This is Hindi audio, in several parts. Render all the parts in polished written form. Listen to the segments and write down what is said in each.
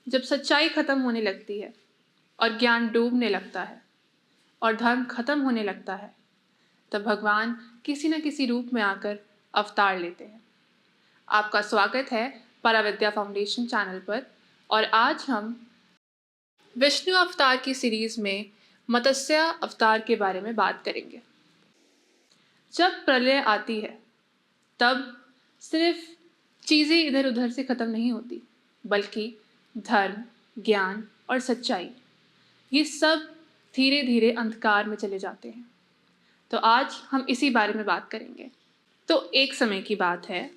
जब सच्चाई खत्म होने लगती है और ज्ञान डूबने लगता है और धर्म खत्म होने लगता है, तब भगवान किसी न किसी रूप में आकर अवतार लेते हैं। आपका स्वागत है पराविद्या फाउंडेशन चैनल पर। और आज हम विष्णु अवतार की सीरीज में मत्स्य अवतार के बारे में बात करेंगे। जब प्रलय आती है तब सिर्फ चीज़ें इधर उधर से ख़त्म नहीं होती, बल्कि धर्म, ज्ञान और सच्चाई, ये सब धीरे धीरे अंधकार में चले जाते हैं। तो आज हम इसी बारे में बात करेंगे। तो एक समय की बात है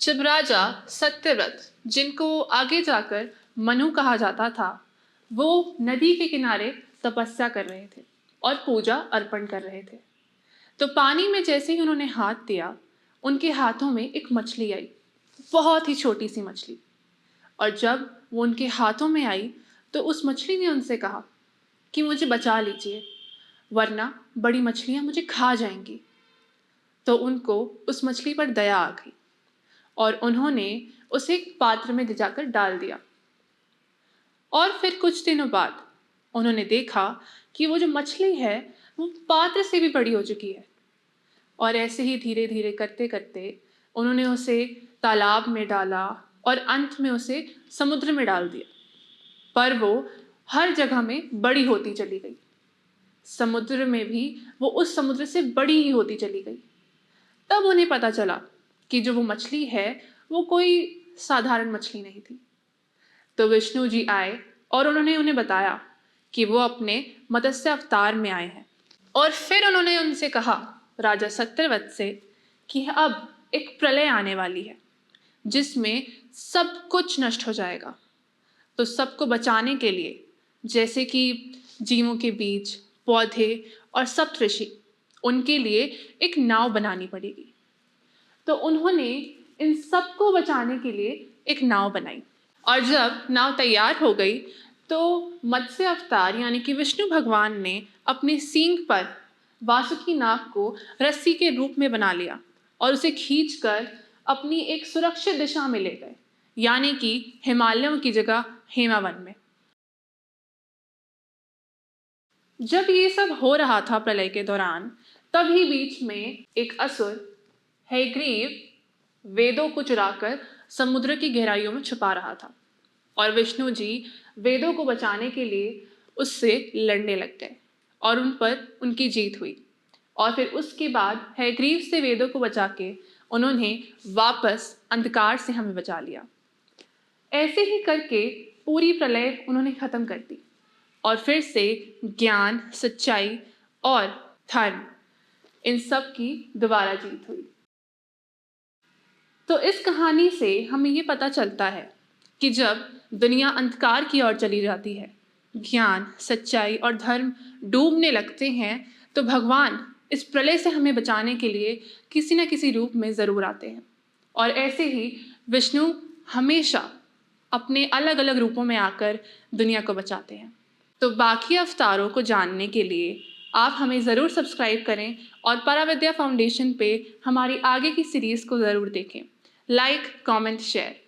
जब राजा सत्यव्रत, जिनको आगे जाकर मनु कहा जाता था, वो नदी के किनारे तपस्या कर रहे थे और पूजा अर्पण कर रहे थे। तो पानी में जैसे ही उन्होंने हाथ दिया, उनके हाथों में एक मछली आई, बहुत ही छोटी सी मछली। और जब वो उनके हाथों में आई तो उस मछली ने उनसे कहा कि मुझे बचा लीजिए, वरना बड़ी मछलियाँ मुझे खा जाएंगी। तो उनको उस मछली पर दया आ गई और उन्होंने उसे एक पात्र में ले जाकर डाल दिया। और फिर कुछ दिनों बाद उन्होंने देखा कि वो जो मछली है वो पात्र से भी बड़ी हो चुकी है। और ऐसे ही धीरे धीरे करते करते उन्होंने उसे तालाब में डाला और अंत में उसे समुद्र में डाल दिया। पर वो हर जगह में बड़ी होती चली गई। समुद्र में भी वो उस समुद्र से बड़ी ही होती चली गई। तब उन्हें पता चला कि जो वो मछली है वो कोई साधारण मछली नहीं थी। तो विष्णु जी आए और उन्होंने उन्हें बताया कि वो अपने मत्स्य अवतार में आए हैं। और फिर उन्होंने उनसे कहा, राजा सत्यव्रत से, कि अब एक प्रलय आने वाली है जिसमें सब कुछ नष्ट हो जाएगा। तो सबको बचाने के लिए, जैसे कि जीवों के बीज, पौधे और सप्तऋषि, उनके लिए एक नाव बनानी पड़ेगी। तो उन्होंने इन सबको बचाने के लिए एक नाव बनाई। और जब नाव तैयार हो गई तो मत्स्य अवतार यानी कि विष्णु भगवान ने अपने सींग पर वासुकी नाग को रस्सी के रूप में बना लिया और उसे खींचकर अपनी एक सुरक्षित दिशा में ले गए, यानी कि हिमालयों की जगह हेमावन में। जब ये सब हो रहा था प्रलय के दौरान, तभी बीच में एक असुर हयग्रीव वेदों को चुराकर समुद्र की गहराइयों में छुपा रहा था। और विष्णु जी वेदों को बचाने के लिए उससे लड़ने लग गए और उन पर उनकी जीत हुई। और फिर उसके बाद हयग्रीव से वेदों को बचा के उन्होंने वापस अंधकार से हमें बचा लिया। ऐसे ही करके पूरी प्रलय उन्होंने खत्म कर दी और फिर से ज्ञान, सच्चाई और धर्म, इन सब की दोबारा जीत हुई। तो इस कहानी से हमें ये पता चलता है कि जब दुनिया अंधकार की ओर चली जाती है, ज्ञान, सच्चाई और धर्म डूबने लगते हैं, तो भगवान इस प्रलय से हमें बचाने के लिए किसी न किसी रूप में ज़रूर आते हैं। और ऐसे ही विष्णु हमेशा अपने अलग अलग रूपों में आकर दुनिया को बचाते हैं। तो बाकी अवतारों को जानने के लिए आप हमें ज़रूर सब्सक्राइब करें और पराविद्या फाउंडेशन पे हमारी आगे की सीरीज़ को ज़रूर देखें। Like, comment, share.